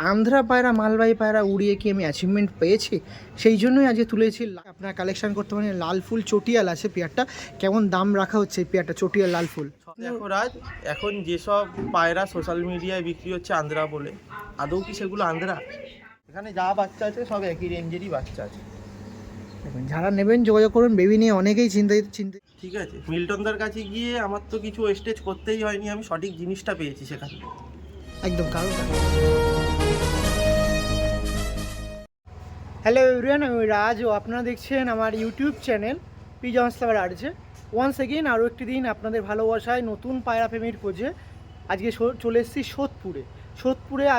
আন্ধ্রা পায়রা মালবাহী পায়রা উড়িয়ে কি আমি অ্যাচিভমেন্ট পেয়েছি, সেই জন্যই আজকে তুলেছি। আপনারা কালেকশন করতে পারেন। লাল ফুল চটিয়াল আছে পেয়ারটা। কেমন দাম রাখা হচ্ছে এই পেয়ারটা চটিয়াল লাল ফুল? দেখো রাজ, এখন যেসব পায়রা সোশ্যাল মিডিয়ায় বিক্রি হচ্ছে আন্ধ্রা বলে, আদৌ কি সেগুলো আন্ধ্রা? এখানে যা বাচ্চা আছে সব একই রেঞ্জেরই বাচ্চা আছে। দেখুন, যারা নেবেন যোগাযোগ করুন। বেবি নিয়ে অনেকেই চিন্তিত। ঠিক আছে, মিল্টনদার কাছে গিয়ে আমার তো কিছু ওয়েস্টেজ করতেই হয়নি, আমি সঠিক জিনিসটা পেয়েছি সেখানে। একদম কারণ। হ্যালো এভরিওয়ান, আমি রাজ ও আপনারা দেখছেন আমার ইউটিউব চ্যানেল পিজন্স লাভার আর্টসে। ওয়ান্স এগেইন আরও একটি দিন আপনাদের ভালোবাসায় নতুন পায়রা প্রেমীর খোঁজে আজকে চলে এসেছি সোদপুরে।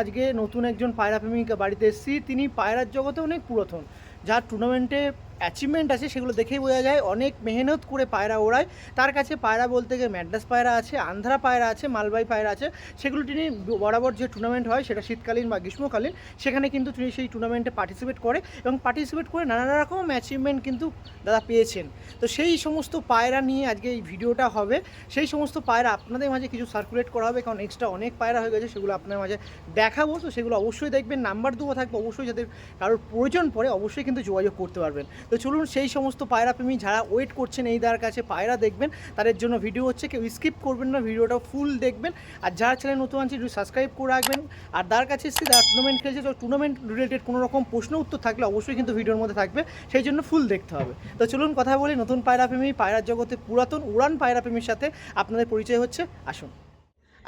আজকে নতুন একজন পায়রা প্রেমিক বাড়িতে এসেছি। তিনি পায়রার জগতে অনেক পুরাতন, যার টুর্নামেন্টে অ্যাচিভমেন্ট আছে সেগুলো দেখেই বোঝা যায়। অনেক মেহনত করে পায়রা ওড়ায়। তার কাছে পায়রা বলতে গেলে ম্যাড্রাস পায়রা আছে, আন্ধ্রা পায়রা আছে, মালবাহী পায়রা আছে। সেগুলো তিনি বরাবর যে টুর্নামেন্ট হয় সেটা শীতকালীন বা গ্রীষ্মকালীন, সেখানে কিন্তু তিনি সেই টুর্নামেন্টে পার্টিসিপেট করে এবং পার্টিসিপেট করে নানা রকম অ্যাচিভমেন্ট কিন্তু দাদা পেয়েছেন। তো সেই সমস্ত পায়রা নিয়ে আজকে এই ভিডিওটা হবে। সেই সমস্ত পায়রা আপনাদের মাঝে কিছু সার্কুলেট করা হবে, কারণ এক্সট্রা অনেক পায়রা হয়ে গেছে, সেগুলো আপনার মাঝে দেখাবো। তো সেগুলো অবশ্যই দেখবেন, নাম্বার দেওয়া থাকবে, অবশ্যই যাদের কারোর প্রয়োজন পড়ে অবশ্যই কিন্তু যোগাযোগ করতে পারবেন। তো চলুন, সেই সমস্ত পায়রা প্রেমী যারা ওয়েট করছেন এই দার কাছে পায়রা দেখবেন, তাদের জন্য ভিডিও হচ্ছে। কেউ স্কিপ করবেন না, ভিডিওটা ফুল দেখবেন। আর যারা চ্যানেল নতুন আছে একটু সাবস্ক্রাইব করে রাখবেন। আর দার কাছে এসে যারা টুর্নামেন্ট খেলছে, তো টুর্নামেন্ট রিলেটেড কোনো রকম প্রশ্ন উত্তর থাকলে অবশ্যই কিন্তু ভিডিওর মধ্যে থাকবে, সেই জন্য ফুল দেখতে হবে। তো চলুন কথা বলি নতুন পায়রা প্রেমী, পায়রার জগতে পুরাতন উড়ান পায়রা প্রেমীর সাথে আপনাদের পরিচয় হচ্ছে। আসুন,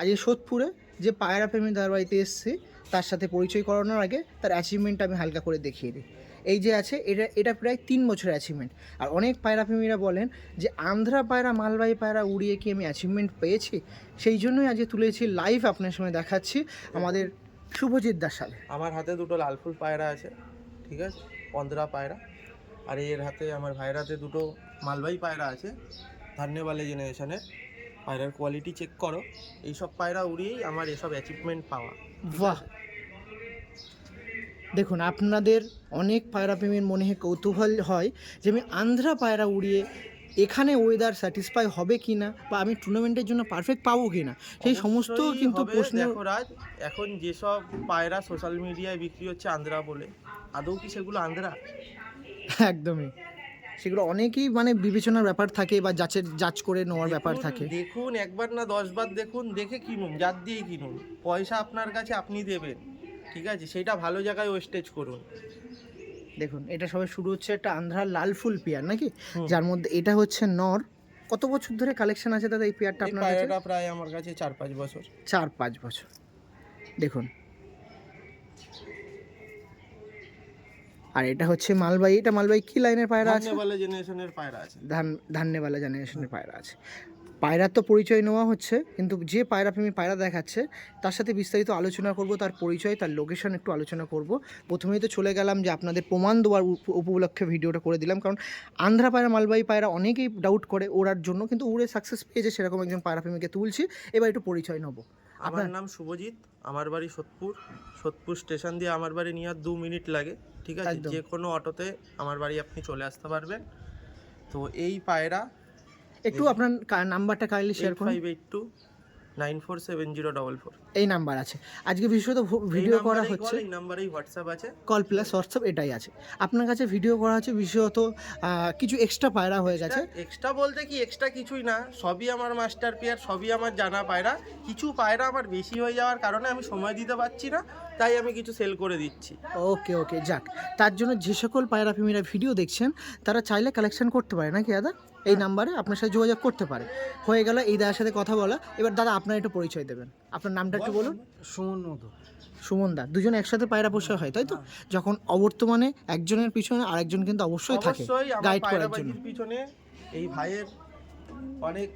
আজকে সোদপুরে যে পায়রা প্রেমী দার বাড়িতে এসেছি তার সাথে পরিচয় করানোর আগে তার অ্যাচিভমেন্টটা আমি হালকা করে দেখিয়ে দিই। এই যে আছে, এটা প্রায় 3 বছরের অ্যাচিভমেন্ট। আর অনেক পায়রা প্রেমীরা বলেন যে আন্ধ্রা পায়রা মালবাহী পায়রা উড়িয়ে কি আমি অ্যাচিভমেন্ট পেয়েছি, সেই জন্যই আজকে তুলেছি লাইভ আপনার সঙ্গে দেখাচ্ছি আমাদের শুভজিৎ দার সাথে। আমার হাতে দুটো লাল ফুল পায়রা আছে, ঠিক আছে, আন্ধ্রা পায়রা। আর এর হাতে আমার ভাইয়ের হাতে দুটো মালবাহী পায়রা আছে, ধান্যবালে জেনারেশনের। পায়রার কোয়ালিটি চেক করো। এইসব পায়রা উড়িয়েই আমার এসব অ্যাচিভমেন্ট পাওয়া। বাহ, দেখুন, আপনাদের অনেক পায়রা প্রেমীর মনে কৌতূহল হয় যে আমি আন্ধ্রা পায়রা উড়িয়ে এখানে ওয়েদার স্যাটিসফাই হবে কি না, বা আমি টুর্নামেন্টের জন্য পারফেক্ট পাবো কি না, সেই সমস্ত কিন্তু প্রশ্ন। দেখো রাজ, এখন যেসব পায়রা সোশ্যাল মিডিয়ায় বিক্রি হচ্ছে আন্ধ্রা বলে, আদৌ কি সেগুলো আন্ধ্রা? একদমই, সেগুলো অনেকেই মানে বিবেচনার ব্যাপার থাকে বা যাচ করে নেওয়ার ব্যাপার থাকে। দেখুন, একবার না 10 বার দেখুন, দেখে কিনুন, যার দিয়েই কিনুন। পয়সা আপনার কাছে, আপনি দেবেন, ঠিক আছে? সেটা ভালো জায়গায় ওয়েস্টেজ করুন। দেখুন, এটা সবে শুরু হচ্ছে একটা আন্ধ্রার লাল ফুল পেয়ার নাকি, যার মধ্যে এটা হচ্ছে নর। কত বছর ধরে কালেকশন আছে দাদা এই পেয়ারটা আপনার কাছে? প্রায় আমার কাছে 4-5 বছর। 4-5 বছর। দেখুন, আর এটা হচ্ছে মালবাহী। এটা মালবাহী কি লাইনের পায়রা আছে? ধান্যবালে জেনারেশনের পায়রা আছে। ধান্যবালা জেনারেশনের পায়রা আছে। পায়রার তো পরিচয় নেওয়া হচ্ছে, কিন্তু যে পায়রা প্রেমী পায়রা দেখাচ্ছে তার সাথে বিস্তারিত আলোচনা করব, তার পরিচয়, তার লোকেশন একটু আলোচনা করব। প্রথমেই তো চলে গেলাম যে আপনাদের প্রমাণ দেওয়ার উপলক্ষে ভিডিওটা করে দিলাম, কারণ আন্ধ্রা পায়রা মালবাহী পায়রা অনেকেই ডাউট করে ওড়ার জন্য, কিন্তু উড়ে সাকসেস পেয়েছে, সেরকম একজন পায়রা প্রেমীকে তুলছি। এবার একটু পরিচয় নেব। আমার নাম শুভজিৎ, আমার বাড়ি সোদপুর স্টেশন দিয়ে আমার বাড়ি নিয়ে 2 মিনিট লাগে, ঠিক আছে? যে কোনো অটোতে আমার বাড়ি আপনি চলে আসতে পারবেন। তো এই পায়রা একটু আপনার নাম্বারটা কাইন্ডলি শেয়ার করুন। 8582947044 এই নাম্বার আছে। আজকে বিশেষত ভিডিও করা হচ্ছে, এই নাম্বারেই হোয়াটসঅ্যাপ আছে, কল প্লাস হোয়াটসঅ্যাপ এটাই আছে। আপনার কাছে ভিডিও করা হচ্ছে বিশেষত কিছু এক্সট্রা পায়রা হয়ে গেছে। এক্সট্রা বলতে কি, এক্সট্রা কিছুই না, সবই আমার মাস্টার পেয়ার, সবই আমার জানা পায়রা। কিছু পায়রা আমার বেশি হয়ে যাওয়ার কারণে আমি সময় দিতে পারছি না, তাই আমি কিছু সেল করে দিচ্ছি। ওকে, যাক। তার জন্য যে সকল পায়রা প্রেমীরা ভিডিও দেখছেন তারা চাইলে কালেকশন করতে পারে নাকি দাদা? এই নাম্বারে আপনার সাথে যোগাযোগ করতে পারে। হয়ে গেল এই দাদার সাথে কথা বলা। এবার দাদা আপনার একটু পরিচয় দেবেন, আপনার নামটা একটু বলুন। সুমন দা। দুজন একসাথে পায়রা পোষা হয় তাই তো? যখন অবর্তমানে একজনের পিছনে আরেকজন কিন্তু অবশ্যই থাকে গাইড করার জন্য। পিছনে এই ভাইয়ের অনেক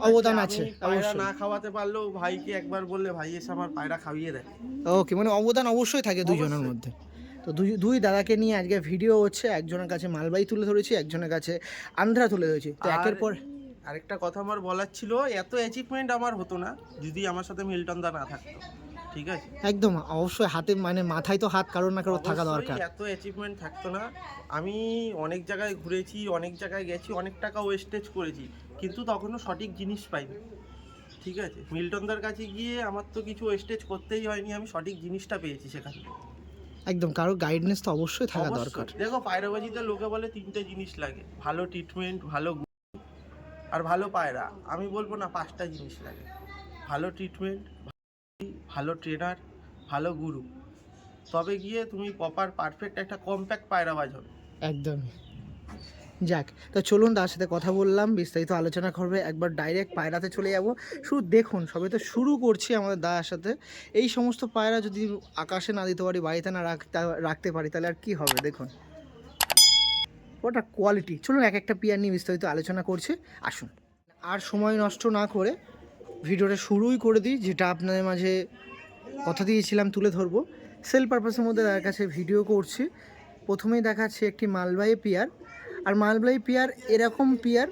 অবদান আছে। পায়রা না খাওয়াতে পারলেও ভাইকে একবার বললে ভাই এসে আমার পায়রা খাইয়ে দেয়। ওকে, মানে অবদান অবশ্যই থাকে দুজনের মধ্যে। তো দুই দাদাকে নিয়ে আজকে ভিডিও হচ্ছে। একজনের কাছে মালবাহী তুলে ধরেছি, একজনের কাছে আন্ধ্রা তুলে ধরেছি। তো একের পর আরেকটা কথা আমার বলার ছিল, এত অ্যাচিভমেন্ট আমার হতো না যদি আমার সাথে মিল্টন দা না থাকতো, ঠিক আছে? একদম, অবশ্যই হাতে মানে মাথায় তো হাত কারোর না কারোর থাকা দরকার। এত অ্যাচিভমেন্ট থাকতো না। আমি অনেক জায়গায় ঘুরেছি, অনেক জায়গায় গেছি, অনেক টাকা ওয়েস্টেজ করেছি, কিন্তু তখনও সঠিক জিনিস পাইনি, ঠিক আছে, মিল্টনদার কাছে গিয়ে আমার তো কিছু ওয়েস্টেজ করতেই হয়নি, আমি সঠিক জিনিসটা পেয়েছি সেখানে। একদম, কারো গাইডনেস তো অবশ্যই থাকা অবশ্যই। দরকার। দেখো পায়রাবাজিতে লোকে বলে 3টে জিনিস লাগে, ভালো ট্রিটমেন্ট, ভালো আর ভালো পায়রা। আমি বলবো না, 5টা জিনিস লাগে। ভালো ট্রিটমেন্ট, ভালো ট্রেনার, ভালো গুরু, তবে গিয়ে তুমি প্রপার পারফেক্ট একটা কম্প্যাক্ট পায়রাবাজ হবে। একদম। যাক, তো চলুন তার সাথে কথা বললাম, বিস্তারিত আলোচনা করবে, একবার ডাইরেক্ট পায়রাতে চলে যাব। শুধু দেখুন, সবে তো শুরু করছি আমাদের দাদার সাথে। এই সমস্ত পায়রা যদি আকাশে না দিতে পারি, বাড়িতে না রাখতে পারি, তাহলে আর কি হবে। দেখুন ওটা কোয়ালিটি। চলুন এক একটা পেয়ার নিয়ে বিস্তারিত আলোচনা করছি, আসুন। আর সময় নষ্ট না করে ভিডিওটা শুরুই করে দিই, যেটা আপনাদের মাঝে কথা দিয়েছিলাম তুলে ধরবো। সেল পারপাসের মধ্যে তার কাছে ভিডিও করছি। প্রথমেই দেখাচ্ছি একটি মালবাহী পেয়ার। আর মালবাহী পেয়ার এরকম পেয়ার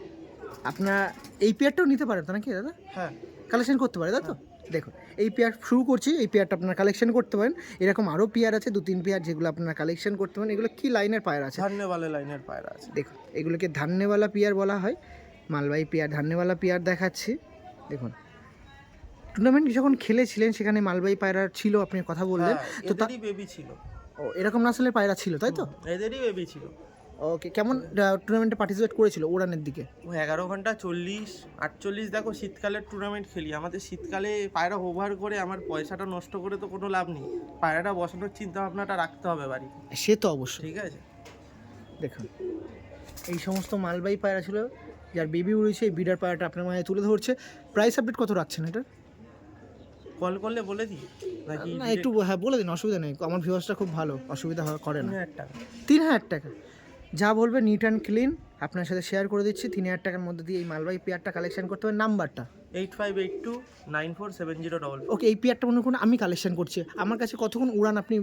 আপনার এই পেয়ারটাও নিতে পারেন তো নাকি দাদা? হ্যাঁ, কালেকশন করতে পারে, তাই তো? দেখুন এই পেয়ার শুরু করছি, এই পেয়ারটা আপনারা কালেকশন করতে পারেন। এরকম আরও পেয়ার আছে 2-3 পেয়ার, যেগুলো আপনারা কালেকশন করতে পারেন। এগুলো কি লাইনের পায়রা আছে? ধান্যবালে লাইনের পায়রা আছে। দেখুন এগুলোকে ধান্যওয়ালা পেয়ার বলা হয়। মালবাহী পেয়ার, ধান্যওয়ালা পেয়ার দেখাচ্ছি। দেখুন টুর্নামেন্ট যখন খেলেছিলেন সেখানে মালবাহী পায়রা ছিল, আপনি কথা বললেন তো। এদেরই বেবি ছিল। ও, এরকম নাসলের পায়রা ছিল, তাই তো? এদেরই বেবি ছিল। ওকে, কেমন টুর্নামেন্টে পার্টিসিপেট করেছিল উড়ানের দিকে? ও 11 ঘন্টা 40-48। দেখো শীতকালের টুর্নামেন্ট খেলি, আমাদের শীতকালে পায়রা ওভার করে আমার পয়সাটা নষ্ট করে তো কোনো লাভ নেই। পায়রাটা বসানোর চিন্তা ভাবনাটা রাখতে হবে বাড়িতে, সে তো অবশ্যই। ঠিক আছে। দেখুন এই সমস্ত মালবাহী পায়রা ছিল, যার বেবি উড়েছে। এই বিডার পায়রাটা আপনার মাঝে তুলে ধরছে। প্রাইস আপডেট কত রাখছেন এটা? কল করলে বলে দিই নাকি? না একটু হ্যাঁ বলে দিন, অসুবিধা নেই। আমার ভিউয়ার্সটা খুব ভালো, অসুবিধা করে না। 3000 টাকা। 3000 টাকা যা বলবে, নিট অ্যান্ড ক্লিন আপনার সাথে শেয়ার করে দিচ্ছি। 3000 টাকার মধ্যে দিয়ে এই মালবাহী পেয়ারটা কালেকশন করতে হবে। নাম্বারটা 8582947044। ওকে, এই পেয়ারটা মনে করুন আমি কালেকশন করছি, আমার কাছে কতক্ষণ উড়ান আপনি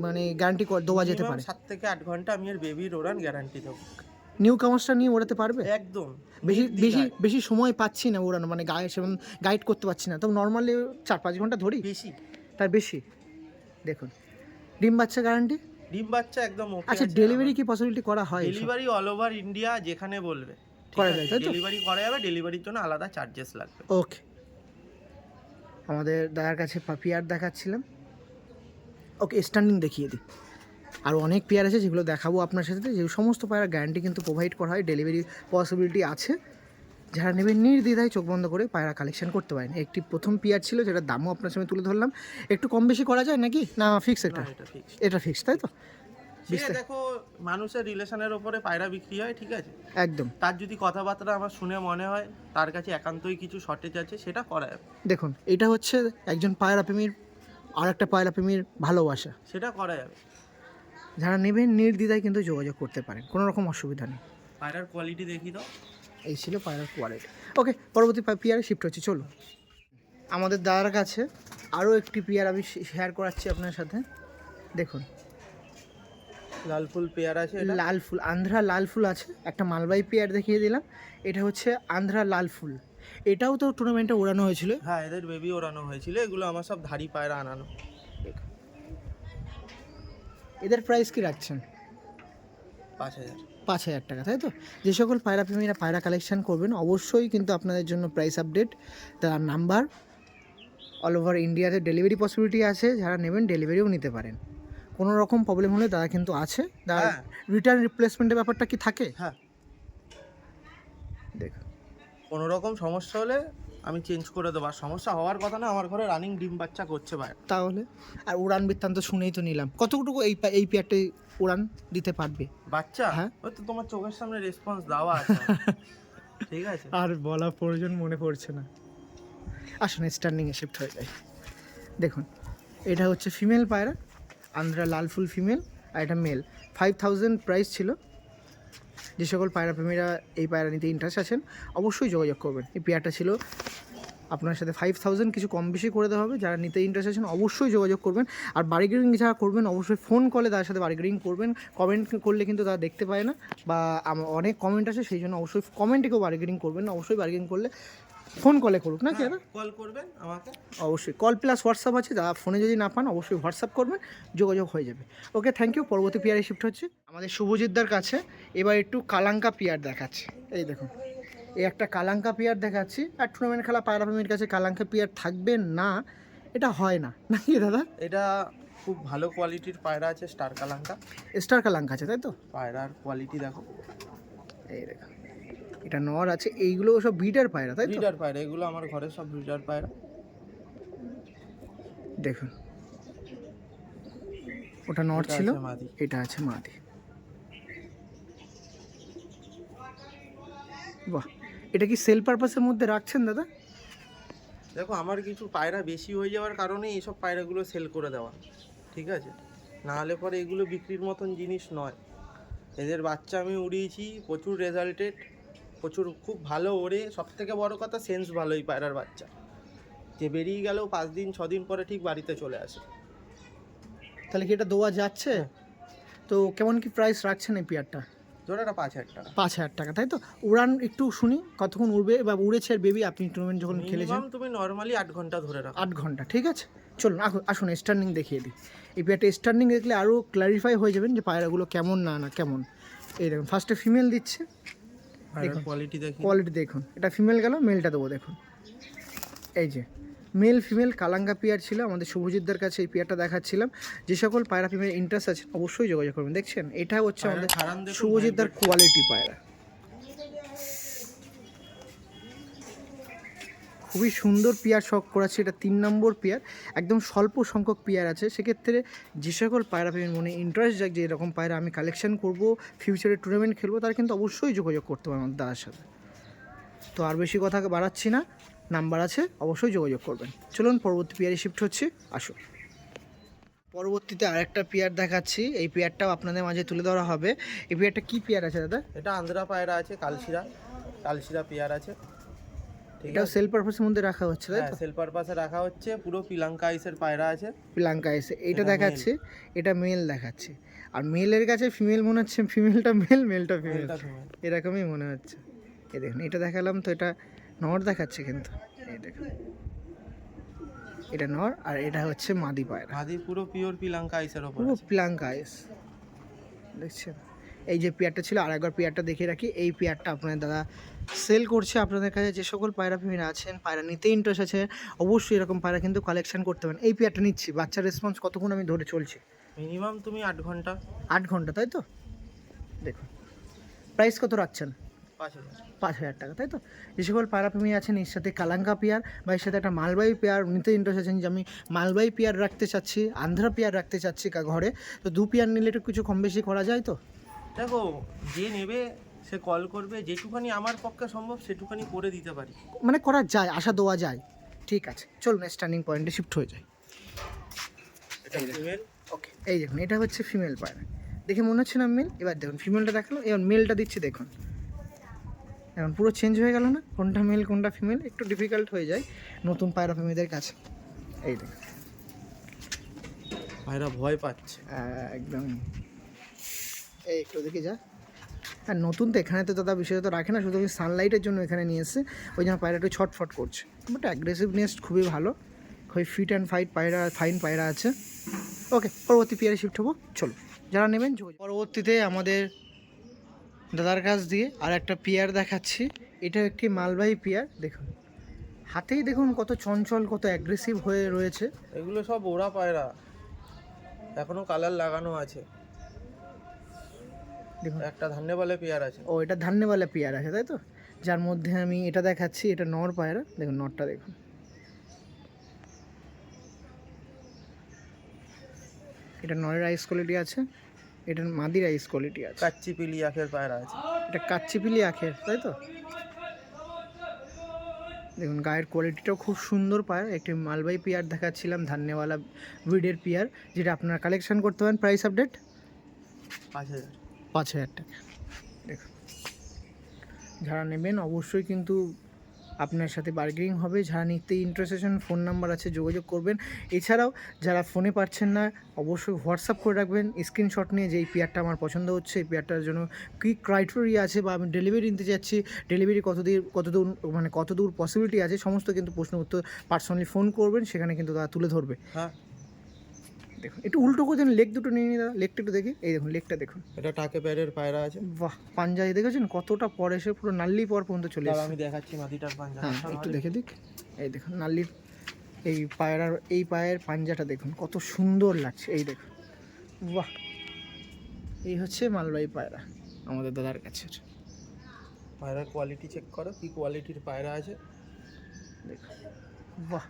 মানে গ্যারান্টি দেওয়া যেতে পারে? 7 থেকে 8 ঘন্টা আমি এর বেবির ওড়ান গ্যারান্টি দেবো। নিউ কামার্সটা নিয়ে ওড়াতে পারবে? একদম। বেশি বেশি বেশি সময় পাচ্ছি না ওড়ানো, মানে গায়ে সেমন গাইড করতে পারছি না, তো নর্মালি 4-5 ঘন্টা ধরি, বেশি তার বেশি। দেখুন ডিম বাচ্চা গ্যারান্টি। ডিম বাচ্চা একদম ওকে। আচ্ছা, ডেলিভারি কি পসিবিলিটি করা হয়? ডেলিভারি অল ওভার ইন্ডিয়া যেখানে বলবে করা যায়, তাই তো? ডেলিভারি করা যাবে, ডেলিভারির জন্য আলাদা চার্জেস লাগবে। ওকে, আমাদের দাদার কাছে পেয়ার দেখাচ্ছিলাম। ওকে, স্ট্যান্ডিং দেখিয়ে দিই। আর অনেক পেয়ার আছে যেগুলো দেখাবো আপনার সাথে, যে সমস্ত পেয়ার গ্যারান্টি কিন্তু প্রোভাইড করা হয়, ডেলিভারি পসিবিলিটি আছে। যারা নেবেন নির্দ্বিধায় চোখ বন্ধ করে পায়রা কালেকশন করতে পারেন। একটি প্রথম পেয়ার ছিল, যেটার দামও আপনার সামনে তুলে ধরলাম। একটু কম বেশি করা যায় নাকি, না ফিক্স? এটা এটা ফিক্স। এটা ফিক্স, তাই তো? দেখো মানুষের রিলেশনের ওপরে পায়রা বিক্রি হয়, ঠিক আছে। একদম। তার যদি কথাবার্তা আমার শুনে মনে হয় তার কাছে একান্তই কিছু শর্টেজ আছে, সেটা করা যাবে। দেখুন এটা হচ্ছে একজন পায়রা প্রেমীর আর একটা পায়রা প্রেমীর ভালোবাসা, সেটা করা যাবে। যারা নেবেন নির্দ্বিধায় কিন্তু যোগাযোগ করতে পারেন, কোনো রকম অসুবিধা নেই। পায়রার কোয়ালিটি দেখি দাও। এই ছিল পায়রার কোয়ালিটি। ওকে, পরবর্তী পেয়ারে শিফট হচ্ছে, চলো। আমাদের দাদার কাছে আরও একটি পেয়ার আমি শেয়ার করাচ্ছি আপনার সাথে। দেখুন লাল ফুল পেয়ার আছে, এটা লাল ফুল, আন্ধ্রা লাল ফুল আছে। একটা মালবাহী পেয়ার দেখিয়ে দিলাম, এটা হচ্ছে আন্ধ্রা লাল ফুল। এটাও তো টুর্নামেন্টে ওড়ানো হয়েছিল। হ্যাঁ, এদের বেবি ওড়ানো হয়েছিল। এগুলো আমার সব ধাড়ি পায়রা আনানো। এদের প্রাইস কি রাখছেন? 5000। 5000 টাকা, তাই তো? যে সকল পায়রা প্রেমীরা পায়রা কালেকশন করবেন অবশ্যই কিন্তু আপনাদের জন্য প্রাইস আপডেট, তার নাম্বার, অল ওভার ইন্ডিয়াতে ডেলিভারি পসিবিলিটি আছে। যারা নেবেন ডেলিভারিও নিতে পারেন, কোনো রকম প্রবলেম হলে দাদা কিন্তু আছে। দাদা হ্যাঁ। রিটার্ন রিপ্লেসমেন্টের ব্যাপারটা কি থাকে? হ্যাঁ, দেখুন কোনো রকম সমস্যা হলে আমি চেঞ্জ করে দেবো। আর সমস্যা হওয়ার কথা না, আমার ঘরে রানিং ডিম বাচ্চা করছে ভাই। তাহলে আর উড়ান বৃত্তান্ত শুনেই তো নিলাম, কতটুকু এই পেয়ারটা উড়ান দিতে পারবে বাচ্চা? হ্যাঁ। ওই তো তোমার চোখের সামনে রেসপন্স দেওয়া আছে। ঠিক আছে, আর বলা প্রয়োজন মনে পড়ছে না। আসুন স্ট্যান্ডিংয়ে শিফট হয়ে যায়। দেখুন এটা হচ্ছে ফিমেল পায়রা, আন্ধ্রা লাল ফুল ফিমেল, আর এটা মেল। 5000 প্রাইস ছিল। যে সকল পায়রা প্রেমীরা এই পায়রা নিতে ইন্টারেস্ট আছেন অবশ্যই যোগাযোগ করবেন। এই পেয়ারটা ছিল আপনার সাথে 5000, কিছু কম বেশি করে দেওয়া হবে। যারা নিতে ইন্টারেস্ট আছেন অবশ্যই যোগাযোগ করবেন। আর বার্গেনিং যারা করবেন অবশ্যই ফোন কলে তার সাথে বার্গেনিং করবেন। কমেন্ট করলে কিন্তু তারা দেখতে পায় না, বা অনেক কমেন্ট আছে, সেই জন্য অবশ্যই কমেন্টে কেউ বার্গেনিং করবেন না। অবশ্যই বার্গেনিং করলে ফোন কলে করুক, না কি দাদা? কল করবেন আমাকে। অবশ্যই কল প্লাস হোয়াটসঅ্যাপ আছে, যারা ফোনে যদি না পান অবশ্যই হোয়াটসঅ্যাপ করবেন, যোগাযোগ হয়ে যাবে। ওকে, থ্যাংক ইউ। পরবর্তী পিয়ারে শিফট হচ্ছে আমাদের শুভজিৎদার কাছে। এবার একটু কালাঙ্কা পিয়ার দেখাচ্ছে। এই দেখুন এই একটা কালাঙ্কা পেয়ার দেখাচ্ছি। আর টুর্নামেন্ট খেলা পায়রা প্রেমীর কাছে কালাঙ্কা পেয়ার থাকবে না এটা হয় না নাকি দাদা? এটা খুব ভালো কোয়ালিটির পায়রা আছে, স্টার কালাঙ্কা। স্টার কালাঙ্কা আছে তাই তো? পায়রার কোয়ালিটি দেখো, এই দেখো এটা নর আছে, এইগুলো সব ব্রিডার পায়রা তাই তো? ব্রিডার পায়রা, এগুলো আমার ঘরের সব ব্রিডার পায়রা। দেখুন ওটা নর এটা ছিল, আছে মাদি। এটা আছে মাদি। বাহ, এটা কি সেল পারপাসের মধ্যে রাখছেন দাদা? দেখো আমার কিছু পায়রা বেশি হয়ে যাওয়ার কারণে এইসব পায়রাগুলো সেল করে দেওয়া, ঠিক আছে? না হলে পরে এগুলো বিক্রির মতন জিনিস নয়। এদের বাচ্চা আমি উড়িয়েছি, প্রচুর রেজাল্টেড, প্রচুর খুব ভালো ওড়ে। সব থেকে বড় কথা সেন্স ভালো এই পায়রার বাচ্চা, যে বেরিয়ে গেলেও 5 দিন 6 দিন পরে ঠিক বাড়িতে চলে আসে। তাহলে কি এটা দোয়া যাচ্ছে? তো কেমন কি প্রাইস রাখছেন এই পেয়ারটা? জোড়াটা 5,000 টাকা। 5,000 টাকা তাই তো? উড়ান একটু শুনি কতক্ষণ উড়বে বা উড়েছে আর বেবি আপনি টুর্নামেন্ট যখন খেলেছেন? মিনিমাম তুমি নর্মালি 8 ঘন্টা ধরে রাখো। 8 ঘন্টা, ঠিক আছে। চলুন আসুন স্টার্নিং দেখিয়ে দিই। এই পেয়ারটা স্টার্নিং দেখলে আরও ক্লারিফাই হয়ে যাবেন যে পায়রাগুলো কেমন না কেমন। এই দেখুন ফার্স্টে ফিমেল দিচ্ছে, পায়রার কোয়ালিটি দেখি। কোয়ালিটি দেখুন। এটা ফিমেল গেল, মেলটা দেবো দেখুন। এই যে মেল ফিমেল কালাঙ্গা পেয়ার ছিল আমাদের শুভজিৎদার কাছে, এই পেয়ারটা দেখাচ্ছিলাম। যে সকল পায়রা ফিমেল ইন্টারেস্ট আছে অবশ্যই যোগাযোগ করবেন। দেখছেন এটা হচ্ছে আমাদের খারান দেখুন, শুভজিৎদার কোয়ালিটি পায়রা, খুবই সুন্দর পেয়ার শখ করাচ্ছে। এটা 3 নম্বর পেয়ার, একদম স্বল্প সংখ্যক পেয়ার আছে। সেক্ষেত্রে যে সকল পায়রা প্রেমীর মনে ইন্টারেস্ট যাক যে এরকম পায়রা আমি কালেকশন করব, ফিউচারে টুর্নামেন্ট খেলবো, তারা কিন্তু অবশ্যই যোগাযোগ করতে পারে আমার দাদার সাথে। তো আর বেশি কথা বাড়াচ্ছি না, নাম্বার আছে অবশ্যই যোগাযোগ করবেন। চলুন পরবর্তী পেয়ারে শিফট হচ্ছে, আসুন। পরবর্তীতে আরেকটা পেয়ার দেখাচ্ছি, এই পেয়ারটাও আপনাদের মাঝে তুলে ধরা হবে। এই পেয়ারটা কি পেয়ার আছে দাদা? এটা আন্ধ্রা পায়রা আছে, কালশিরা পেয়ার আছে। এটাও সেল পারপাসের মধ্যে রাখা হচ্ছে তাই তো? সেল পারপাসে রাখা হচ্ছে। পুরো পিলাঙ্কা আইসের পায়রা আছে। পিলাঙ্কা এসে এইটা দেখাচ্ছে, এটা মেল দেখাচ্ছে। আর মেলের কাছে ফিমেল মনে হচ্ছে, ফিমেলটা মেল, মেলটা ফিমেল, এরকমই মনে হচ্ছে। এই দেখুন এটা দেখালাম তো, এটা নর দেখাচ্ছে কিন্তু। এই দেখুন এটা নর আর এটা হচ্ছে মাদি পায়রা, মাদি পুরো পিওর পিলাঙ্কা আইসের ওপর পুরো আছে। পিলাঙ্কা আইস। দেখছেন এই যে পেয়ারটা ছিল, আর একবার পেয়ারটা দেখিয়ে রাখি। এই পেয়ারটা আপনার দাদা সেল করছে আপনাদের কাছে। যে সকল পায়রা প্রেমীরা আছেন, পায়রা নিতে ইন্টারেস্ট আছে, অবশ্যই এরকম পায়রা কিন্তু কালেকশন করতে পারেন। এই পেয়ারটা নিচ্ছি, বাচ্চার রেসপন্স কতক্ষণ আমি ধরে চলছে? মিনিমাম তুমি 8 ঘন্টা। 8 ঘন্টা তাই তো? দেখুন প্রাইস কত রাখছেন? 5,000। 5,000 টাকা তাই তো? যে সকল পায়রা প্রেমী আছেন, এর সাথে কালাঙ্কা পেয়ার বা এর সাথে একটা মালবাহী পেয়ার নিতে ইন্টারেস্ট আছেন, যে আমি মালবাহী পেয়ার রাখতে চাচ্ছি, আন্ধ্রা পেয়ার রাখতে চাচ্ছি ঘরে, তো 2 পেয়ার নিলে একটু কিছু কম বেশি করা যায় তো? দেখো যে নেবে সে কল করবে, যেটুখানি আমার পক্ষে সম্ভব সেটুখানি করে দিতে পারি। মানে করা যায়, আশা দেওয়া যায়। ঠিক আছে চলুন স্টার্নিং পয়েন্টে শিফট হয়ে যায়। এটা ফিমেল। ওকে এই দেখুন এটা হচ্ছে ফিমেল পায়রা, দেখে মনে হচ্ছে না মেল? এবার দেখুন ফিমেলটা দেখালো, এবার মেলটা দিচ্ছি দেখুন। এখন পুরো চেঞ্জ হয়ে গেল না? কোনটা মেল কোনটা ফিমেল একটু ডিফিকাল্ট হয়ে যায় নতুন পায়রা প্রেমীদের কাছে। এই দেখুন পায়রা ভয় পাচ্ছে একদম। এই একটু দেখে যা। আর নতুন তো এখানে তো দাদা বিশেষত রাখে না, শুধু আমি সানলাইটের জন্য এখানে নিয়ে এসে, ওই জন্য পায়রা একটু ছটফট করছে। বাট অ্যাগ্রেসিভনেস খুবই ভালো, খুবই ফিট অ্যান্ড ফাইন পায়রা আছে। ওকে পরবর্তী পেয়ারে শিফট হবো, চলো যারা নেবেন পরবর্তীতে আমাদের দাদার কাছ দিয়ে আর একটা পেয়ার দেখাচ্ছি। এটা একটি মালবাহী পেয়ার, দেখুন হাতেই দেখুন কত চঞ্চল, কত অ্যাগ্রেসিভ হয়ে রয়েছে। এগুলো সব ওরা পায়রা, এখনো কালার লাগানো আছে। দেখুন একটা ধান্যবালে পেয়ার আছে। ও এটা ধান্যবালা পেয়ার আছে তাই তো? যার মধ্যে আমি এটা দেখাচ্ছি, এটা নর পায়রা, দেখুন নরটা দেখুন। এটা নরের আইস কোয়ালিটি আছে, এটা মাদির আইস কোয়ালিটি আছে। কাচ্চি পিলি আখের পায়রা আছে। এটা কাচ্চিপিলি আখের তাই তো? দেখুন গায়ের কোয়ালিটিটাও খুব সুন্দর পায়রা। একটি মালবাহী পেয়ার দেখাচ্ছিলাম, ধান্যওয়ালা ব্রিডের পেয়ার, যেটা আপনারা কালেকশন করতে পারেন। Price update 5,000। 5,000 টাকা। দেখুন যারা নেবেন অবশ্যই কিন্তু আপনার সাথে বার্গেনিং হবে। যারা নিতে ইন্টারেস্ট আছেন ফোন নাম্বার আছে, যোগাযোগ করবেন। এছাড়াও যারা ফোনে পাচ্ছেন না অবশ্যই হোয়াটসঅ্যাপ করে রাখবেন স্ক্রিনশট নিয়ে, যে এই পেয়ারটা আমার পছন্দ হচ্ছে, এই পেয়ারটার জন্য কী ক্রাইটেরিয়া আছে বা আমি ডেলিভারি নিতে যাচ্ছি, ডেলিভারি কতদূর মানে কতদূর পসিবিলিটি আছে, সমস্ত কিন্তু প্রশ্ন উত্তর পার্সোনালি ফোন করবেন, সেখানে কিন্তু তারা তুলে ধরবে। হ্যাঁ দেখুন একটু উল্টো করে লেগ দুটো নিয়ে নিয়ে দাদা, লেগটা একটু দেখি, এই দেখুন লেগটা দেখুন, এটা টাকে প্যারের পায়রা আছে। বাহ পাঞ্জায় দেখেছেন কতটা পর এসে পুরো নাল্লি পর পর্যন্ত চলে দাঁড়া, এসেছে। আমি দেখাচ্ছি মাদিটার পাঞ্জা। হ্যাঁ একটু দেখে দিক, এই দেখুন নাল্লির এই পায়রার এই পায়ের পাঞ্জাটা দেখুন কত সুন্দর লাগছে, এই দেখুন বাহ। এই হচ্ছে মালবাহী পায়রা আমাদের দাদার কাছে, পায়রার কোয়ালিটি চেক করো, কি কোয়ালিটির পায়রা আছে দেখুন বাহ।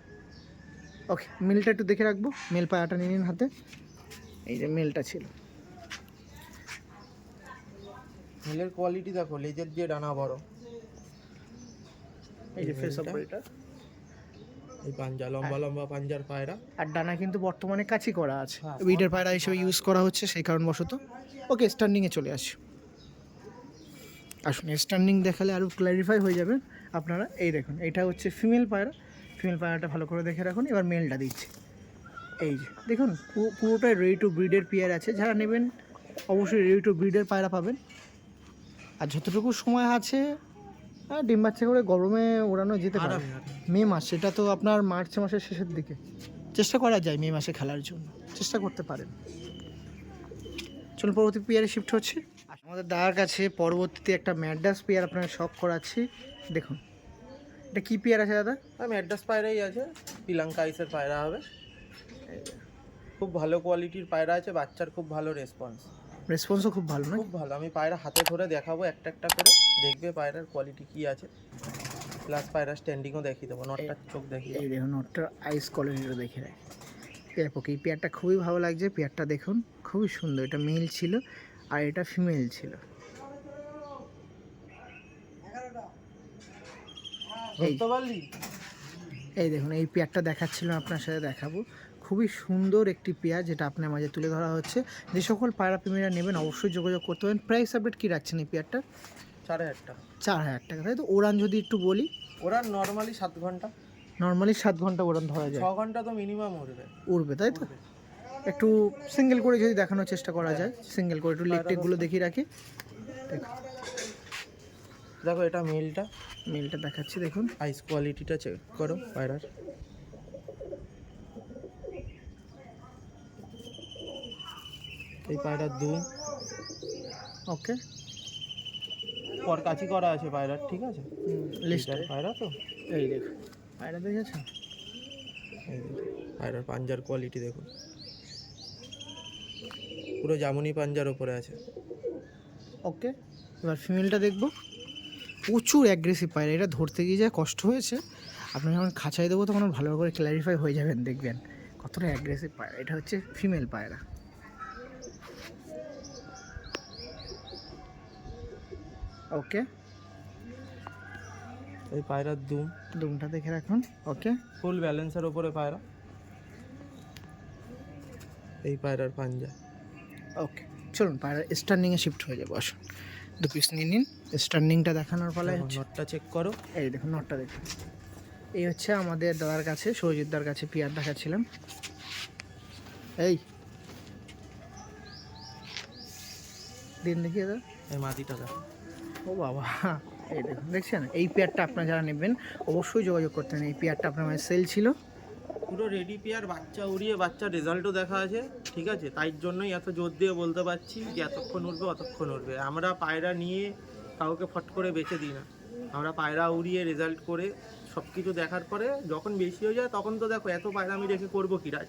ওকে মেলটা একটু দেখে রাখবো, মেল পায়রাটা নিয়ে নিন হাতে, এই যে মেলটা ছিল। মেলের কোয়ালিটি দেখো, লেজের দিয়ে ডানা বড়, এই যে ফেস অফ মেলটা। বডিটা, এই পাঞ্জা লম্বা লম্বা পাঞ্জার পায়রা। আর ডানা কিন্তু বর্তমানে কাছি করা আছে, হ্যাঁ, ব্রিডের পায়রা হিসেবে ইউজ করা হচ্ছে সেই কারণবশত। ওকে স্ট্যান্ডিংয়ে চলে আসি, আসুন স্ট্যান্ডিং দেখালে আরও ক্ল্যারিফাই হয়ে যাবে আপনারা। এই দেখুন এটা হচ্ছে ফিমেল পায়রা, ফিমেল পায়রাটা ভালো করে দেখে রাখুন। এবার মেলটা দিচ্ছি, এই যে দেখুন পুরোটাই রেডি টু ব্রিডের পেয়ার আছে, যারা নেবেন অবশ্যই রেডি টু ব্রিডের পায়রা পাবেন। আর যতটুকু সময় আছে ডিম বাচ্চা করে গরমে ওড়ানো যেতে পারে। মে মাস, সেটা তো আপনার মার্চ মাসের শেষের দিকে চেষ্টা করা যায় মে মাসে খেলার জন্য, চেষ্টা করতে পারেন। চলুন পরবর্তী পেয়ারে শিফট হচ্ছে। আমাদের দাদার কাছে পরবর্তীতে একটা ম্যাডাস পেয়ার আপনার শখ করাচ্ছি, দেখুন এটা কী পেয়ার আছে দাদা? আমি অ্যাড্রেস পায়রাই আছে, পিলাঙ্কা আইসের পায়রা হবে। খুব ভালো কোয়ালিটির পায়রা আছে, বাচ্চার খুব ভালো রেসপন্সও খুব ভালো না? খুব ভালো। আমি পায়রা হাতে ধরে দেখাবো একটা একটা করে, দেখবে পায়রার কোয়ালিটি কি আছে, প্লাস পায়রা স্ট্যান্ডিংও দেখিয়ে দেবো, নটটার চোখ দেখিয়ে এই দেখুন নটটার আইস কোয়ালিটিটা দেখে রাখি। পেয়ার এই পেয়ারটা খুবই ভালো লাগছে, পেয়ারটা দেখুন খুবই সুন্দর। এটা মেল ছিল আর এটা ফিমেল ছিল। এই দেখুন এই পেয়ারটা দেখাচ্ছিলাম, আপনার সাথে দেখাবো। খুবই সুন্দর একটি পেয়ার যেটা আপনার মাঝে তুলে ধরা হচ্ছে। যে সকল পায়রা প্রেমীরা নেবেন অবশ্যই যোগাযোগ করতে পারেন। প্রাইস আপডেট কী রাখছেন এই পেয়ারটা? 4000 টাকা। 4000 টাকা, তাই তো? ওড়ান যদি একটু বলি? ওড়ান নর্মালি 7 ঘন্টা। নর্মালি 7 ঘন্টা ওড়ান ধরা যায়? 6 ঘন্টা তো মিনিমাম উড়বে, তাই তো? একটু সিঙ্গেল করে যদি দেখানোর চেষ্টা করা যায়, সিঙ্গেল করে একটু লেগ টেকগুলো দেখিয়ে রাখি। দেখো এটা মেলটা দেখাচ্ছি, দেখুন আইস কোয়ালিটিটা চেক করো পায়রার। এই পায়রার দুম, ওকে পর কাচি করা আছে পায়রার, ঠিক আছে? লিস্টার পায়রা তো এই দেখুন পায়রা দেখেছেন, এই দেখুন পায়রার পাঞ্জার কোয়ালিটি দেখুন, পুরো জামুনি পাঞ্জার ওপরে আছে। ওকে এবার ফিমেলটা দেখবো। প্রচুর অ্যাগ্রেসিভ পায়রা, এটা ধরতে গিয়ে যা কষ্ট হয়েছে, আপনার যখন খাঁচাই দেবো তখন ভালো করে ক্ল্যারিফাই হয়ে যাবেন, দেখবেন কতটা অ্যাগ্রেসিভ পায়রা। এটা হচ্ছে ফিমেল পায়রা। ওকে এই পায়রার দুমটা দেখে রাখুন। ওকে ফুল ব্যালেন্সের ওপরে পায়রা। এই পায়রার পাঞ্জা। ওকে চলুন পায়রা স্ট্যান্ডিংয়ে শিফট হয়ে যাবো, আসুন 2 পিস নিয়ে নিন। স্ট্যান্ডিংটা দেখানোর পালায় হচ্ছে। নটটা চেক করো, এই দেখুন নটটা দেখুন। এই হচ্ছে আমাদের দাদার কাছে, সৌজিতদার কাছে পেয়ার দেখাচ্ছিলাম। এই দিন দেখিয়ে দাদা, এই মাদিটা দেখো। ও বাবা, এই দেখুন দেখছেন? এই পেয়ারটা আপনারা যারা নেবেন অবশ্যই যোগাযোগ করতে হবে। এই পেয়ারটা আপনার মানে সেল ছিল, পুরো রেডি পেয়ার, বাচ্চা উড়িয়ে বাচ্চা রেজাল্টও দেখা আছে, ঠিক আছে? তাই জন্যই এত জোর দিয়ে বলতে পারছি যে এতক্ষণ উঠবে অতক্ষণ উঠবে। আমরা পায়রা নিয়ে কাউকে ফট করে বেচে দিই না, আমরা পায়রা উড়িয়ে রেজাল্ট করে সব কিছু দেখার পরে যখন বেশি হয়ে যায় তখন তো দেখো এত পায়রা আমি রেখে করবো কি রাজ,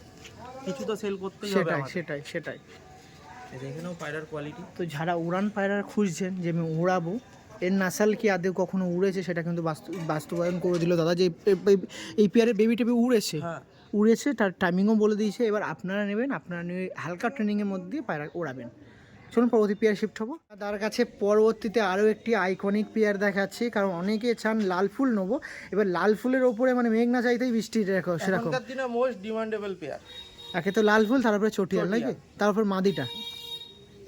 কিছু তো সেল করতেই হবে। সেটাই দেখে নাও পায়রার কোয়ালিটি। তো যারা উড়ান পায়রা খুঁজছেন যে আমি উড়াবো, এর নাসাল কি আদৌ কখনো উড়েছে সেটা কিন্তু বাস্তবায়ন করে দিল দাদা, যে এই পেয়ারের বেবি টেবি উড়েছে। হ্যাঁ উড়েছে, তার টাইমিংও বলে দিয়েছে। এবার আপনারা নেবেন, আপনারা নিয়ে হালকা ট্রেনিংয়ের মধ্যে পায়রা ওড়াবেন। চলুন পরবর্তী পেয়ার শিফট হবো। তার কাছে পরবর্তীতে আরও একটি আইকনিক পেয়ার দেখাচ্ছি, কারণ অনেকে চান লাল ফুল নেবো। এবার লাল ফুলের ওপরে মানে মেঘ না চাইতেই বৃষ্টি সেরকম এখনকার দিনে মোস্ট ডিমান্ডেবল পেয়ার। একে তো লাল ফুল, তারপরে চটিয়াল নাকি, তারপর মাদিটা।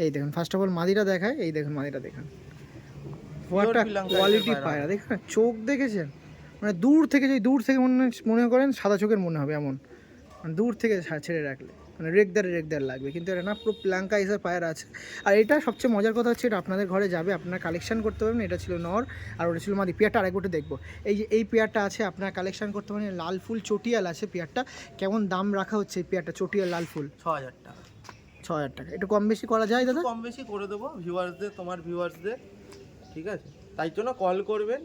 এই দেখুন ফার্স্ট অফ অল মাদিটা দেখায়, এই দেখুন মাদিটা দেখুন, একটা কোয়ালিটি পায়রা দেখুন। চোখ দেখেছেন, মানে দূর থেকে যদি মনে করেন সাদা চোখের মনে হবে এমন, মানে দূর থেকে ছেড়ে রাখলে মানে রেগদার লাগবে, কিন্তু এটা না পুরো প্লাঙ্কা আইসের পায়রা আছে। আর এটা সবচেয়ে মজার কথা হচ্ছে এটা আপনাদের ঘরে যাবে, আপনারা কালেকশন করতে পারবেন। এটা ছিল নর আর ওটা ছিল মাদি। পেয়ারটা আরেকটা দেখবো, এই যে এই পেয়ারটা আছে আপনারা কালেকশন করতে পারেন। লাল ফুল চটিয়াল আছে পেয়ারটা, কেমন দাম রাখা হচ্ছে এই পেয়ারটা চটিয়াল লাল ফুল? 6000 টাকা। 6000 টাকা, একটু কম বেশি করা যায় দাদা? কম বেশি করে দেবো ভিউয়ার্সদের, তোমার ভিউয়ার্সদের, ঠিক আছে? তাই জন্য কল করবেন,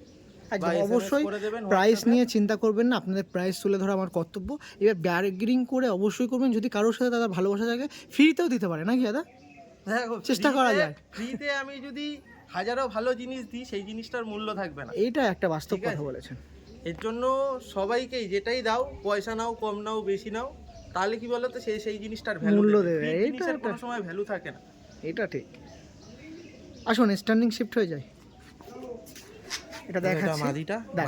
একদম অবশ্যই প্রাইস নিয়ে চিন্তা করবেন না, আপনাদের প্রাইস তুলে ধরা আমার কর্তব্য। এবার বার্গেনিং করে অবশ্যই করবেন, যদি কারোর সাথে দাদা ভালোবাসা থাকে ফ্রিতেও দিতে পারে নাকি দাদা? চেষ্টা করা যায়। ফ্রিতে আমি যদি হাজারো ভালো জিনিস দিই সেই জিনিসটার মূল্য থাকবে না, এইটা একটা বাস্তব কথা বলেছেন। এর জন্য সবাইকেই যেটাই দাও, পয়সা নাও, কম নাও, বেশি নাও, তাহলে কি বলতো সেই জিনিসটার মূল্য দেবে। এইটা কোনো সময় ভ্যালু থাকে না। এটা ঠিক। আসুন স্ট্যান্ডিং শিফট হয়ে যায়। এটা দেখাচ্ছি,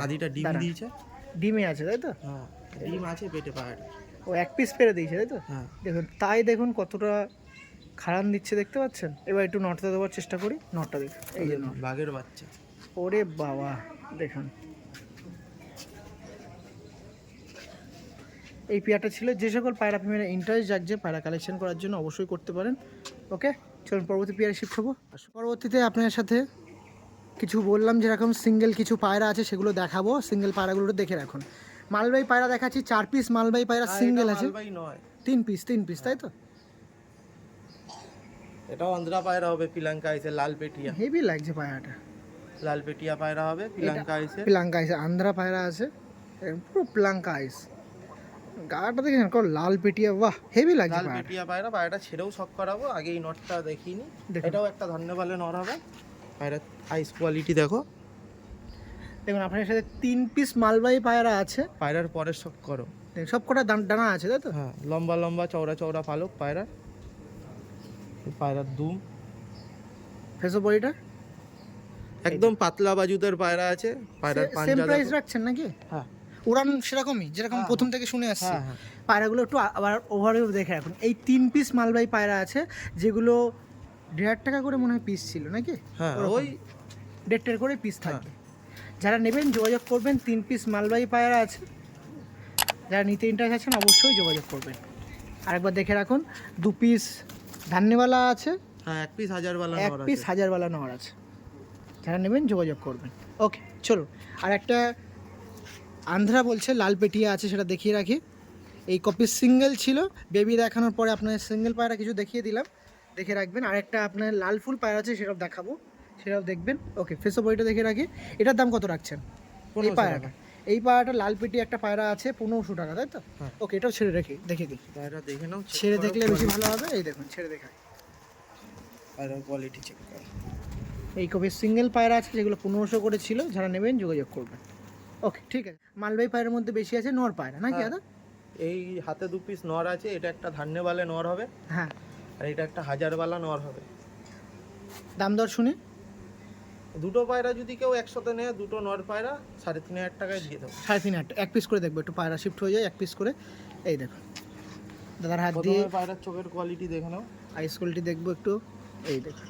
মাদিটা ডিম দিয়েছে, ডিমে আছে তাই তো? হ্যাঁ, ডিম আছে পেটে পায়রা। ও এক পিস পেরে দিয়েছে তাই তো? হ্যাঁ, দেখুন দেখুন কতটা খারান দিচ্ছে, দেখতে পাচ্ছেন? এবার একটু নটটা দেওয়ার চেষ্টা করি, নটটা দেখুন, এই যে নট, বাঘের বাচ্চা। ওরে বাবা দেখুন, এই পেয়ারটা ছিল। যে সকল পায়রা প্রেমীরা ইন্টারেস্ট জাগছে পায়রা কালেকশন করার জন্য অবশ্যই করতে পারেন। ওকে, চলুন পরবর্তী পেয়ারে শিফট হবো। পরবর্তীতে আপনার সাথে কিছু বললাম যেরকম সিঙ্গেল কিছু পায়রা আছে সেগুলো দেখাবো। সিঙ্গেল পায়রাগুলো দেখে রাখুন। মালবাই পায়রা দেখাচ্ছি, 4 পিস মালবাই পায়রা সিঙ্গেল আছে। 3 পিস তাই তো? এটাও আন্ধ্রা পায়রা হবে, পিলাঙ্কা আইসে, লাল পেটিয়া। হেভি লাগছে পায়রাটা, লাল পেটিয়া পায়রা হবে, পিলাঙ্কা আইসে। আন্ধ্রা পায়রা আছে, পুরো প্লাঙ্কা আইস। গাটা দেখেন কত লাল পেটিয়া, বাহ হেভি লাগছে। লাল পেটিয়া পায়রাটা ছেড়েও শখ করাবো, আগে এই নটটা দেখিনি। এটাও একটা ধন্যবালে নর হবে। পায়রা আইস কোয়ালিটি দেখো। দেখুন আপনার সাথে 3 পিস মালবাই পায়রা আছে। পায়রার পরে শখ করো, সব কটা ডানা আছে তাই তো? হ্যাঁ, লম্বা লম্বা চওড়া পালক পায়রা। পায়রার দুম, ফেসো বডিটা একদম পাতলা বাজুদের পায়রা আছে। পায়রার পাঞ্জা সেম প্রাইস রাখছেন নাকি? হ্যাঁ, উড়ান সেরকমই যেরকম প্রথম থেকে শুনে আসছি। হ্যাঁ। পায়রাগুলো একটু আবার ওভারভিউ দেখে রাখুন। এই 3 পিস মালবাই পায়রা আছে, যেগুলো 1.5 টাকা করে মনে হয় পিস ছিল নাকি? হ্যাঁ, ওই 1.5 করে পিস থাকবে। যারা নেবেন যোগাযোগ করবেন। 3 পিস মালবাই পায়রা আছে, যারা নিতে ইন্টারেস্ট আছেন অবশ্যই যোগাযোগ করবেন। আরেকবার দেখে রাখুন, 2 পিস ধান্যওয়ালা আছে, হ্যাঁ, 1 পিস হাজারওয়ালা নর আছে। 1 পিস হাজারওয়ালা নর আছে। যারা নেবেন যোগাযোগ করবেন। ওকে চলুন, আর একটা আন্ধ্রা বলছে লাল পেটিয়া আছে, সেটা দেখিয়ে রাখি। এই কপি সিঙ্গেল ছিল, বেবি দেখানোর পরে আপনার সিঙ্গেল পায়রা কিছু দেখিয়ে দিলাম, দেখে রাখবেন। আর একটা আপনার লাল ফুল পায়রা আছে, সেটাও দেখাবো, সেটাও দেখবেন। ওকে, ফেসো বইটা দেখে রাখি। এটার দাম কত রাখছেন? এই পায়রাটা লাল পেটি একটা পায়রা আছে 1500 টাকা তাই তো? ওকে, এটাও ছেড়ে রেখে দেখে দিই। পায়রা দেখে নাও, ছেড়ে দেখলে বেশি ভালো হবে। এই দেখুন ছেড়ে দেখায়, পায়রার কোয়ালিটি চেক করো। এই কপি সিঙ্গেল পায়রা আছে, যেগুলো 1500 করে ছিল। যারা নেবেন যোগাযোগ করবেন। ওকে ঠিক আছে। মালবাই পায়রার মধ্যে বেশি আছে নর পায়রা নাকি দাদা? এই হাতে 2 পিস নর আছে, এটা একটা ধান্যওয়ালে নর হবে। হ্যাঁ, আর এটা একটা হাজারওয়ালা নর হবে। দাম দর শুনে দুটো পায়রা যদি কেউ একসাথে নেয়, দুটো নর পায়রা 3500 টাকায় দিয়ে দেবো। 3500, 1 পিস করে দেখবো, একটু পায়রা শিফট হয়ে যায় 1 পিস করে। এই দেখো দাদার হাত দিয়ে পায়রার চোখের কোয়ালিটি দেখে নাও, আইস কোয়ালিটি দেখবো একটু। এই দেখো,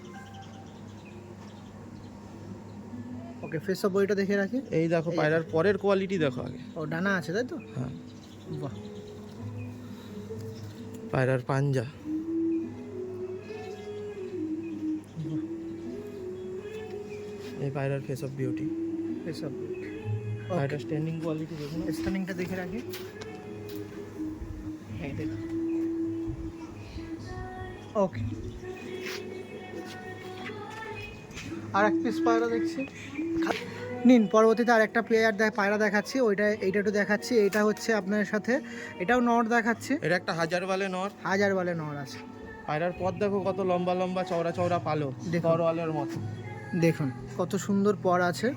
ওকে ফেস অফ বইটা দেখে রাখি। এই দেখো পায়রার পরের কোয়ালিটি দেখো আগে। ও ডানা আছে তাই তো? হ্যাঁ, বাহ। পায়রার পাঞ্জা, এই পায়রার face of beauty. Face of পায়রার স্ট্যান্ডিং কোয়ালিটি দেখুন, স্ট্যান্ডিংটা দেখে রাখি। হ্যাঁ দেখো, ওকে। আর 1 পিস পায়রা দেখছি, নিন। পরবর্তীতে আর একটা পায়রা দেখাচ্ছি, এইটা একটু দেখাচ্ছি। এটা হচ্ছে আপনার সাথে, এটাও নর দেখাচ্ছি। এটা একটা হাজারওয়ালে নর, হাজারওয়ালে নর আছে। পায়রার পর দেখো কত লম্বা লম্বা চওড়া পালো, তরওয়ালের মতো। দেখুন কত সুন্দর পর আছে।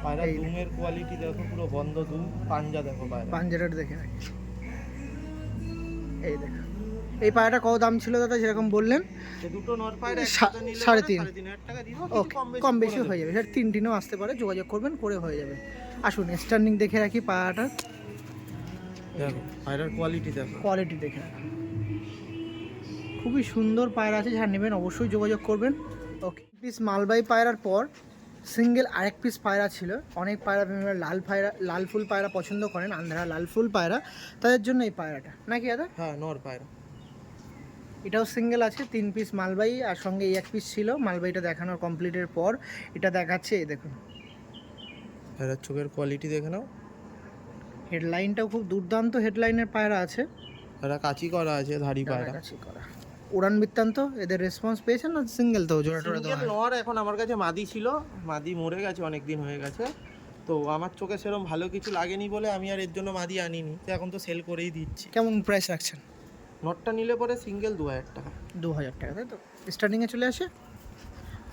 পায়রার দুমের কোয়ালিটি দেখো, পুরো বন্ধ দুম। পাঞ্জা দেখো, পাঞ্জাটা দেখে রাখি। এই দেখো, এই পায়রাটা কত দাম ছিল দাদা যেরকম বললেন? দুটো নর পায়রা 3500 টাকা দিব। ওকে, কম বেশি হয়ে যাবে, সেটা 3টিনও আসতে পারে, যোগাযোগ করবেন, করে হয়ে যাবে। আসুন স্ট্যান্ডিং দেখে রাখি পায়রাটা। দেখো পায়রার কোয়ালিটি দেখো, কোয়ালিটি দেখে রাখি। খুবই সুন্দর পায়রা আছে, যারা নেবেন অবশ্যই যোগাযোগ করবেন। ওকে, পিস মালবাই পায়রার পর সিঙ্গেল আরেক পিস পায়রা ছিল। অনেক পায়রা প্রেমীরা লাল ফুল পায়রা পছন্দ করেন, আন্ধ্রা লাল ফুল পায়রা, তাদের জন্য এই পায়রাটা নাকি দাদা? হ্যাঁ, নর পায়রা। এটাও সিঙ্গেল আছে, 3 পিস মালবাই আর সঙ্গে এই 1 পিস ছিল। মালবাইটা দেখানোর কমপ্লিটের পর এটা দেখাচ্ছে, এই দেখুন পায়রার চোখের কোয়ালিটি দেখে নাও। হেডলাইনটাও খুব দুর্দান্ত হেডলাইনের পায়রা আছে। পায়রা কাচি করা আছে, ধাড়ি পায়রা। কাছাকাছি করা। উড়ান বৃত্তান্ত এদের রেসপন্স পেয়েছেন না? সিঙ্গেল তো জোড়া টোড়া দেওয়া সিঙ্গেল নর এখন আমার কাছে মাদি ছিল, মাদি মরে গেছে, অনেক দিন হয়ে গেছে। তো আমার চোখে সেরকম ভালো কিছু লাগেনি বলে আমি আর এর জন্য মাদি আনিনি, তো এখন তো সেল করেই দিচ্ছি। কেমন প্রাইস রাখছেন? নটটা নিলে পরে সিঙ্গেল 2000 টাকা। 2000 টাকা, তাই তো? স্টার্টিংয়ে চলে আসে।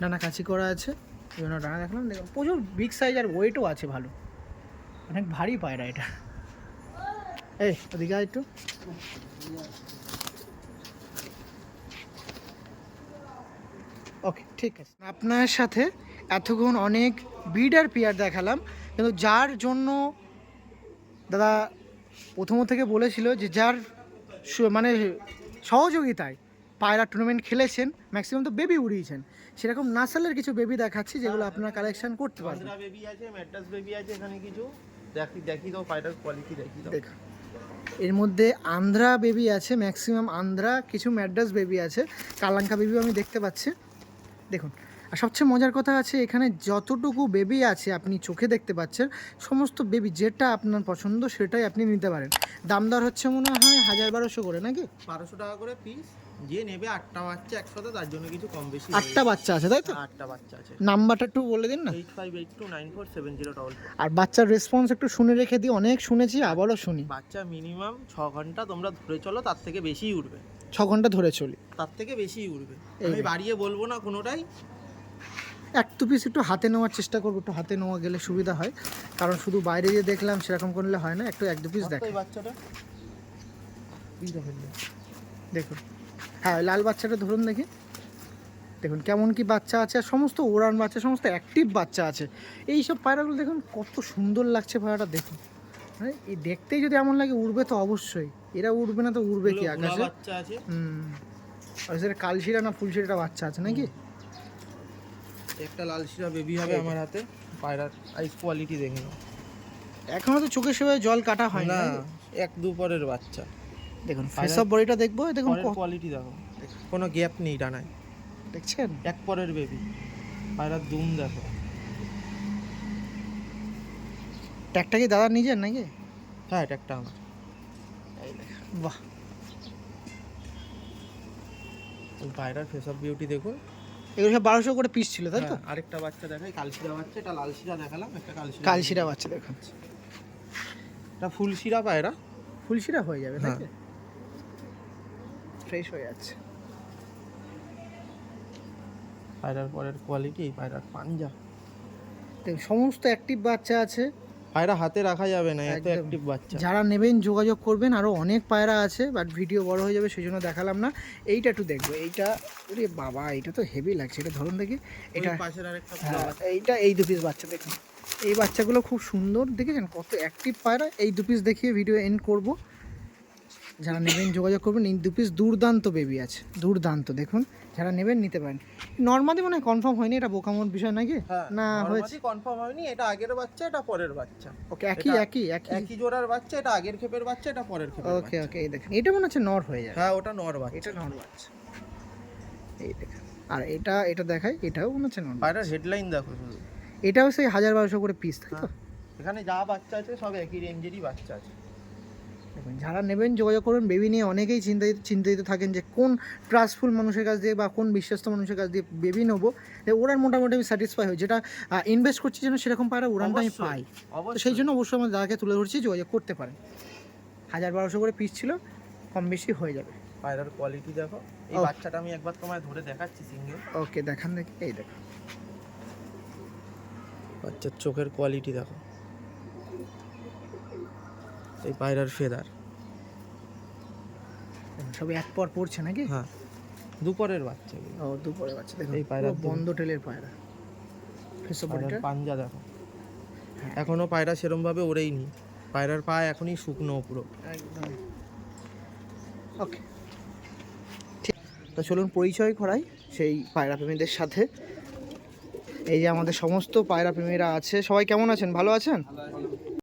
ডানা কাচি করা আছে, বিভিন্ন ডানা দেখলাম, দেখুন প্রচুর বিগ সাইজ আর ওয়েটও আছে ভালো, অনেক ভারী পায়রা এটা। এই ওদিকে আয় একটু। ওকে, ঠিক আছে। আপনার সাথে এতক্ষণ অনেক ব্রিডার পেয়ার দেখালাম, কিন্তু যার জন্য দাদা প্রথম থেকে বলেছিল যে যার মানে সহযোগিতায় পায়রা টুর্নামেন্ট খেলেছেন, ম্যাক্সিমাম তো বেবি উড়িয়েছেন, সেরকম নাসালের কিছু বেবি দেখাচ্ছি যেগুলো আপনারা কালেকশন করতে পারবেন। আন্ধ্রা বেবি আছে, ম্যাড্রাস বেবি আছে, এখানে কিছু দেখি দাও, পায়রার কোয়ালিটি দেখি দাও। দেখুন এর মধ্যে আন্ধ্রা বেবি আছে, ম্যাক্সিমাম আন্ধ্রা, কিছু ম্যাড্রাস বেবি আছে, কালাঙ্কা বেবিও আমি দেখতে পাচ্ছি। দেখুন, আর সবচেয়ে মজার কথা আছে এখানে যতটুকু বেবি আছে আপনি চোখে দেখতে পাচ্ছেন, সমস্ত বেবি যেটা আপনার পছন্দ সেটাই আপনি নিতে পারেন। দাম দর হচ্ছে মনে হয় 1000-1200 করে নাকি? 1200 টাকা করে পিস। যে নেবে 8টা বাচ্চা একসাথে, তার জন্য কিছু কম বেশি। 8টা বাচ্চা আছে তাই তো? 8টা বাচ্চা আছে। নাম্বারটা একটু বলে দিন না। 8582947044। আর বাচ্চার রেসপন্স একটু শুনে রেখে দিই, অনেক শুনেছি আবারও শুনি। বাচ্চা মিনিমাম 6 ঘন্টা তোমরা ধরে চলো, তার থেকে বেশিই উঠবে। 6 ঘন্টা ধরে চলি, তার থেকে বেশিই উঠবে। এই আমি বাড়িয়ে বলবো না কোনোটাই। এক দু পিস একটু হাতে নেওয়ার চেষ্টা করবো, একটু হাতে নেওয়া গেলে সুবিধা হয়, কারণ শুধু বাইরে গিয়ে দেখলাম সেরকম করলে হয় না, একটু 1-2 পিস দেখ। এই বাচ্চাটা দেখুন, হ্যাঁ লাল বাচ্চাটা ধরুন দেখি, দেখুন কেমন কি বাচ্চা আছে, আর সমস্ত ওড়ান বাচ্চা, সমস্ত অ্যাক্টিভ বাচ্চা আছে। এই সব পায়রাগুলো দেখুন কত সুন্দর লাগছে পায়রাটা, দেখুন মানে এই দেখতেই যদি এমন লাগে উড়বে তো অবশ্যই, এরা উড়বে না তো উড়বে কি আকাশে? বাচ্চা আছে। আর সেটা কালশিরা না ফুলশিরা বাচ্চা আছে নাকি? একটা লাল শিরা বেবি হবে আমার হাতে। পায়রার আইস কোয়ালিটি দেখে নাও। এখনো তো চোখের সেভাবে জল কাটা হয় না। 1-2 পরের বাচ্চা। দেখুন ফেস অফ বডিটা দেখবো, দেখুন কোয়ালিটি দেখো, কোনো গ্যাপ নেই ডানায়, দেখছেন? 1 পরের বেবি। পায়রার দুম দেখো। ট্যাগটা কি দাদা নিজের নাকি? হ্যাঁ, এটা একটা আমার। বাহ, পায়রার ফেস অফ বিউটি দেখুন। এগুলো সব 1200 করে পিস ছিল তাই তো? আরেকটা বাচ্চা দেখাই, কালশিরা বাচ্চা। এটা লাল শিরা দেখালাম, একটা কালশিরা বাচ্চা দেখুন, এটা ফুল শিরা পায়রা। ফুলশিরা হয়ে যাবে নাকি? ফ্রেশ হয়ে যাচ্ছে। পায়রার পরের কোয়ালিটি, পায়রার পাঞ্জা। দেখুন সমস্ত অ্যাক্টিভ বাচ্চা আছে, পায়রা হাতে রাখা যাবে না, এত একদম। অ্যাক্টিভ বাচ্চা। যারা নেবেন যোগাযোগ করবেন, আরও অনেক পায়রা আছে, বাট ভিডিও বড় হয়ে যাবে সেই জন্য দেখালাম না। এইটা একটু দেখবো, এইটা ওরে বাবা, এটা তো হেভি লাগছে, এটা ধরুন দেখি। এটা পাশের আরেকটা এইটা এই 2 পিস বাচ্চা দেখুন, এই বাচ্চাগুলো খুব সুন্দর, দেখেছেন কত অ্যাক্টিভ পায়রা। এই 2 পিস দেখিয়ে ভিডিও এন্ড করব। যারা নেবেন যোগাযোগ করবেন। এই 2 পিস দুর্দান্ত বেবি আছে, দুর্দান্ত, দেখুন যারা নেবেন নিতে পারেন। নর্মালি মনে হয় কনফার্ম হয়নি, এটা বোকামোর বিষয় নাকি? না হয়েছে, কনফার্ম হয়নি। এটা আগের বাচ্চা, এটা পরের বাচ্চা। ওকে, একই জোড়ার বাচ্চা। এটা আগের ক্ষেপের বাচ্চা, এটা পরের ক্ষেপের ওকে ওকে। এই দেখেন, এটা মনে হচ্ছে নর হয়ে যাবে। হ্যাঁ, ওটা নর বাচ্চা। এটা নর বাচ্চা, এই দেখেন। আর এটা দেখাই, এটাও মনে হচ্ছে নর। পায়রার হেডলাইন দেখো শুধু। এটাও সেই 1000-1200 করে পিস, তাই তো? এখানে যা বাচ্চা আছে সব একই রেঞ্জেরই বাচ্চা আছে। দেখুন যারা নেবেন যোগাযোগ করবেন। বেবি নিয়ে অনেকেই চিন্তিত থাকেন যে কোন ট্রাস্টফুল মানুষের কাছ দিয়ে বা কোন বিশ্বস্ত মানুষের কাছ দিয়ে বেবি নেবো, যে ওরা মোটামুটি আমি স্যাটিসফাই হই, যেটা ইনভেস্ট করছি যেন সেরকম পায়রা উড়ানটা আমি পাই। তো সেই জন্য অবশ্যই আমার দাদাকে তুলে ধরছি, যোগাযোগ করতে পারেন। 1000-1200 করে পিস ছিল, কম বেশি হয়ে যাবে। পায়রার কোয়ালিটি দেখো। এই বাচ্চাটা আমি একবার তোমায় ধরে দেখাচ্ছি সিঙ্গেল। ওকে, দেখান দেখি, এই দেখো বাচ্চার চোখের কোয়ালিটি দেখো। এই পায়রার ফেদার সব এক পর পড়ছে নাকি? হ্যাঁ, দুপরের বাচ্চা। ও দুপুরে বাচ্চা, দেখো এই পায়রা বন্ধ টেলের পায়রা। পায়রার পাঞ্জা দেখো। এখনো পায়রা সেরম ভাবে ওড়েইনি, পায়রার পা এখনই শুকনো পুরো একদম। ওকে, তো চলুন পরিচয় করাই সেই পায়রা প্রেমীদের সাথে। এই যে আমাদের সমস্ত পায়রা প্রেমীরা আছে, সবাই কেমন আছেন? ভালো আছেন?